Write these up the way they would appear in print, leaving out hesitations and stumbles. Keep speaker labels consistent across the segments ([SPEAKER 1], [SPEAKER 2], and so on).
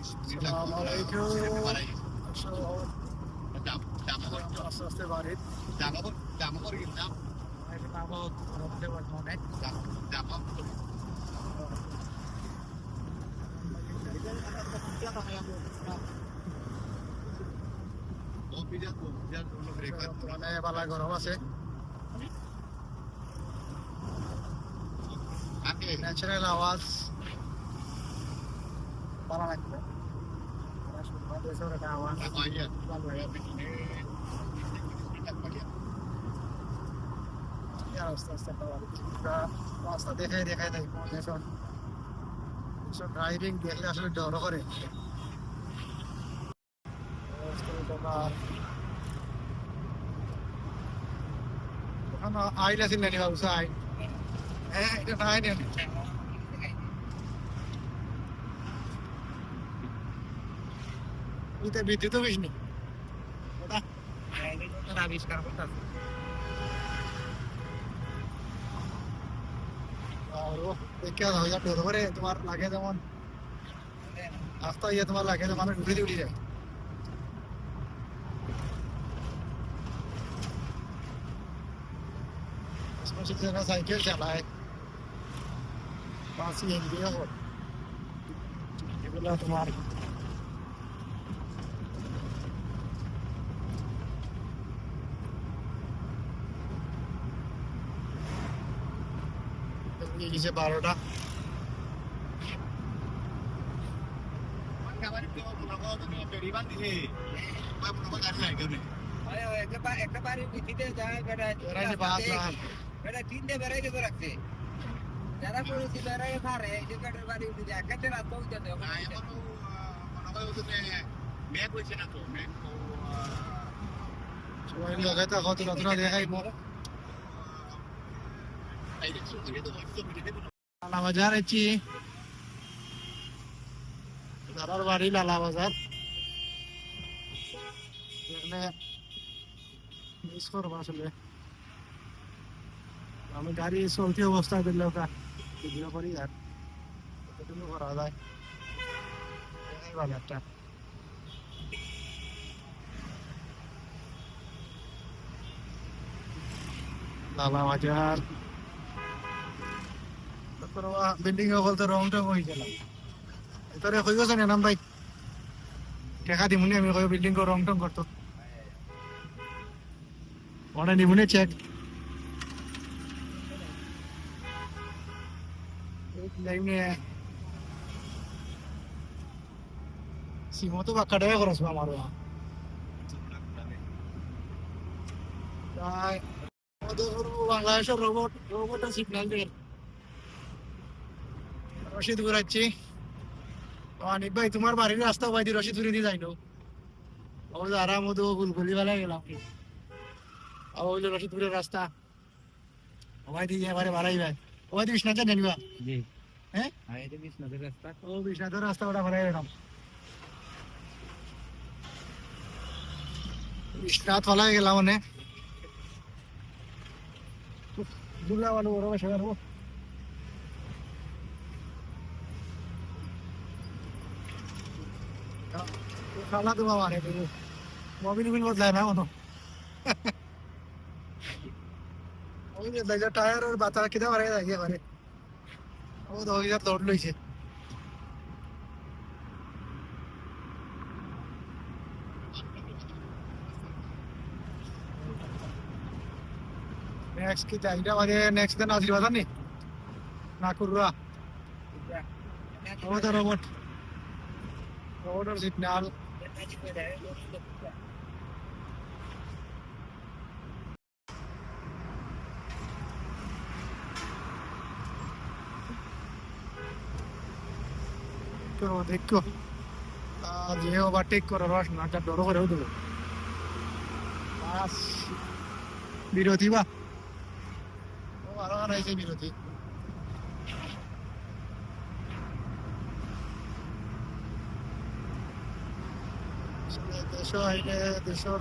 [SPEAKER 1] Assalamualaikum. আস্তে আস্তে বাড়ি মানে বালা গরম আছে ন্যাচারাল আওয়াজ ভালো লাগবে রাস্তা দেখাই দেখাই দেয় ড্রাইভিং দেখলে আসলে ডর করে আইল আছে নানি বাবু আই হ্যাঁ এটা নাই নেন বিদ্যুৎ বিষ্ণু ওটা আবিষ্কার করতেছে তোমার লাগে যেমন রাস্তা ইয়ে তোমার লাগে মানুষ উঠে উঠে যায় সাইকেল চালায় বাসি এগুলো তোমার গেছে 12টা
[SPEAKER 2] তিনটে বেড়াইতে তো রাখছে যারা করেছি বেড়াই পারে কাঠের বাড়ি উঠে যায় একটা রাস্তা উঠে
[SPEAKER 1] সবাই লাগাইতে কত রত্ন দেখাই লালা বাজার আছি দাদার বাড়ি লালা বাজার মিস করবো আসলে আমি গাড়ি চলতি অবস্থায় দিলে ভিডিও করি আর কতটুকু করা যায় বাজারটা লালা বাজার বিল্ডিং বলতে রং টং হয়ে গেল তোরে কই গেছে নাম ভাই টাকা দিমুনি আমি কই বিল্ডিং কো রং টং করতো ওটা নিমুনি চেক সিমো তো বাক্কা টাকা খরচ আমার বাংলাদেশের রোবট সিগন্যাল দিয়ে রশিদ ঘুরাচ্ছি অনেক ভাই তোমার বাড়ির রাস্তা ভাই রশিদ ঘুরে দিয়ে যাইলো আরাম হতো গুলগুলি বেলায় গেলাম ওই রশিদ ঘুরের রাস্তা ওই দিয়ে এবারে বাড়াই ভাই ওই দিয়ে বিশ্বনাথ জানিবা হ্যাঁ ও বিশ্বনাথের রাস্তা ওটা বাড়াই গেলাম বিশ্বনাথ ফলাই গেলাম মানে দুর্গা বালু ওরা বসে পারবো খালা তো বাবা রে মোবিল বদলায় না কোনো ওই যে টায়ার আর বাতা কিনা মারে থাকে এবারে ও 2000 দৌড় লইছে নেক্সট কি চাইটা মানে নেক্সট দিন আশীর্বাদ নি না করুয়া রোবট রোবট সিগন্যাল তো দেখো যে ওভারটেক করে রস নাটা ডর করেও দেবো বাস বিরতি বা ও আরো আনাইছে বিরতি দেশ আইলে দেশের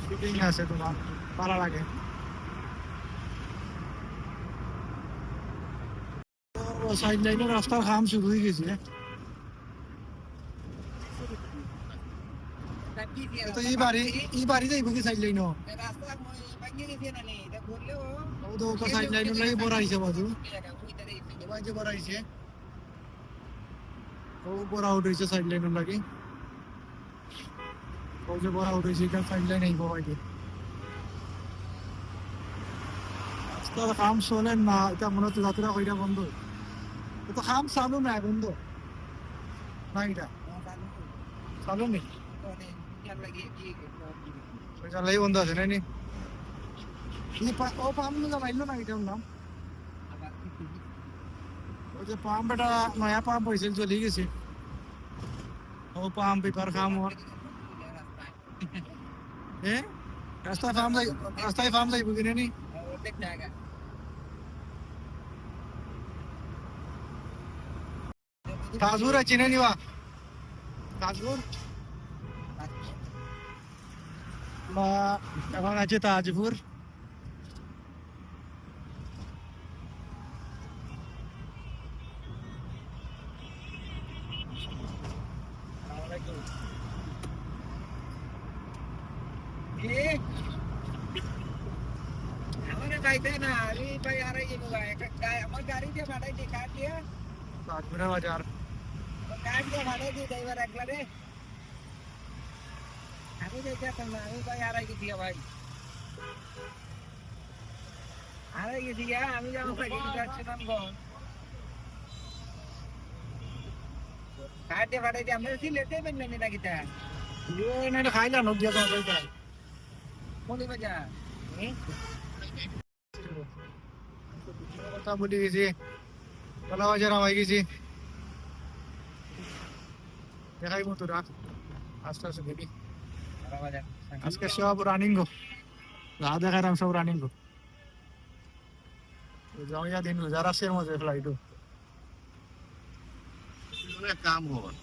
[SPEAKER 1] ফিটিং আছে তোমার ভালো লাগে সাইড লাইনের রাস্তার কাম শুরু হয়ে গেছে তো এই বাড়ি যাইব কি সাইড লাইন
[SPEAKER 2] রাস্তা ভাঙিয়ে গেছে না নি এটা বললেও
[SPEAKER 1] ও তো ওকে সাইড লাইন লাগি বড় আইছে বাজু ওই যে বড় আইছে ও বড় আউট হইছে সাইড লাইন লাগি ও যে বড় আউট হইছে কার সাইড লাইন আইবো হয়তো আজকাল কাম চলে না এটা মনে হচ্ছে যাত্রা কইরা বন্ধ তো কাম চালু না বন্ধ না এটা চালু নেই ওই চালাই বন্ধ আছে নাইনি ও পাম্প না মাইলো না এটা নাম ওই যে পাম্প এটা নয়া পাম্প হয়েছিল চলে গেছে ও পাম্প পেপার খাম ওর হ্যাঁ রাস্তায় ফার্ম যাইব কিনে নি তাজপুর আছে না নিবা তাজপুর বা এখন আছে তাজপুর
[SPEAKER 2] আমার গাড়ি দিয়ে ভাড়াই দিয়ে কাট দিয়ে
[SPEAKER 1] তাজপুরের বাজার
[SPEAKER 2] কাট দিয়ে ভাড়াই দিয়ে ড্রাইভার একলা রে আমি দেখতাম না আমি ভাই হারাই গেছি ভাই হারাই গেছি আমি যাবো যাচ্ছিলাম কাট দিয়ে ভাড়াই দিয়ে আমরা সিলেটে বেনলেন নাকি তা
[SPEAKER 1] না এটা খাইলাম নদিয়া তো কইতা
[SPEAKER 2] মলি বাজার
[SPEAKER 1] কথা বলি গেছি কলা বাজার আমায় গেছি দেখাই মতো রাখ আস্তে আস্তে দেখি আজকে সব রানিং গো যা দেখালাম সব রানিং গো যাওয়া দিন যারা সে মজা ফ্লাইটও
[SPEAKER 3] কাম হওয়ার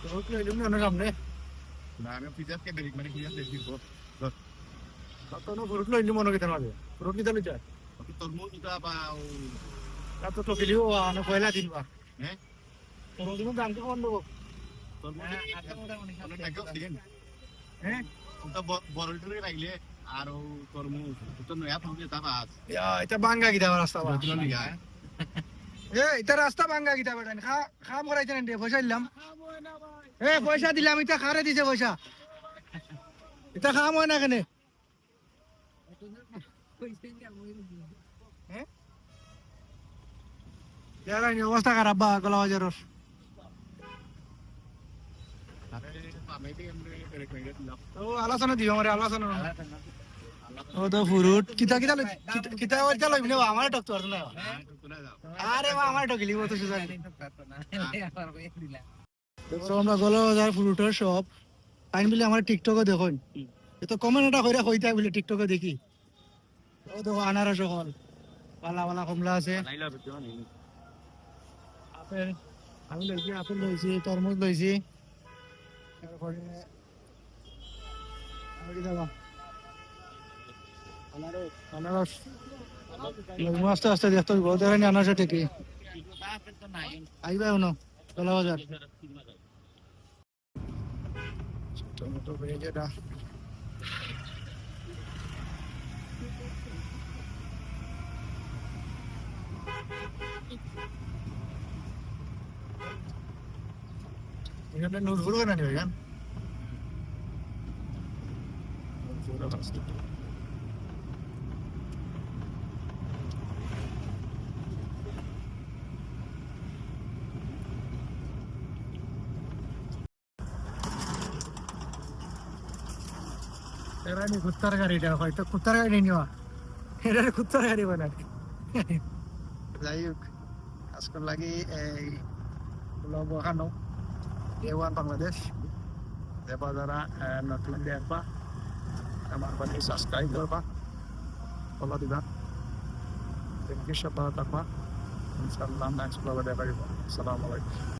[SPEAKER 1] তো কি হইলো না সামনে
[SPEAKER 3] না আমি ফিজার কে বেরিক মানে ফিজার দেখি
[SPEAKER 1] তো নো ফুরুট লইলি মনে কিতা মাঝে ফুরুট কিতা লইছা
[SPEAKER 3] তোর মুখ দুটা বা
[SPEAKER 1] তো তো কিলিও আনো কয়লা দিন বা
[SPEAKER 3] হ্যাঁ
[SPEAKER 1] ফুরুট দিন দাম তো কোন দেবো
[SPEAKER 3] তোর মুখ অনেক টাকা দিন
[SPEAKER 1] হ্যাঁ
[SPEAKER 3] তো বড়লটুরে লাগলে আর তোর মুখ তো নয়া ফোনে তা বাস
[SPEAKER 1] এটা বাঙ্গা কিতা রাস্তা বা
[SPEAKER 3] বদল নিয়া
[SPEAKER 1] এটা রাস্তা বাঙ্গা কিতা বেটা খাম করাইছেন রে পয়সা দিলাম পয়সা দিলাম এটা খারে দিছে পয়সা এটা খাম হয় না কেনে অবস্থা খারাপ বা গলা বাজারের ও আলোচনা দিও আমার আলোচনা ও তো ফুরুট কিতা কিতা কিতা ওইটা লইবি না আমার টক তো না আরে মা আমার টক লিবো তো সুজা তো আমরা গলা বাজার ফুরুটের শপ টাইম বিলে আমার টিকটকে দেখুন তো কমেন্ট এটা কইরা কইতা বলে টিকটকে দেখি ও তো আনারস হল পালা পালা কমলা আছে আপেল আমি লইছি আপেল লইছি তরমুজ লইছি তারপরে আর কি দাও আনারস আস্তে আস্তে দেখতে হইব দেখেন আনারস ঠিকই আইবা উনো গলা বাজার টমেটো ভেজেটা এখানে নুরফুল কেন নিবে গান এরা নি কুত্তার গাড়িটা হয়তো কুত্তার গাড়ি নিওয়া এটা কুত্তার গাড়ি বানাবে যাই হোক আজকাল লাগি এই ব্লগ বানানো A1 বাংলাদেশ দেবা যারা নতুন দেখবা আমার বাড়ি সাবস্ক্রাইব করবা ফলো দিবা থ্যাংক ইউ সব ভালো থাকবা ইনশাআল্লাহ নেক্সট ব্লগে দেখা যাবে আসসালামু আলাইকুম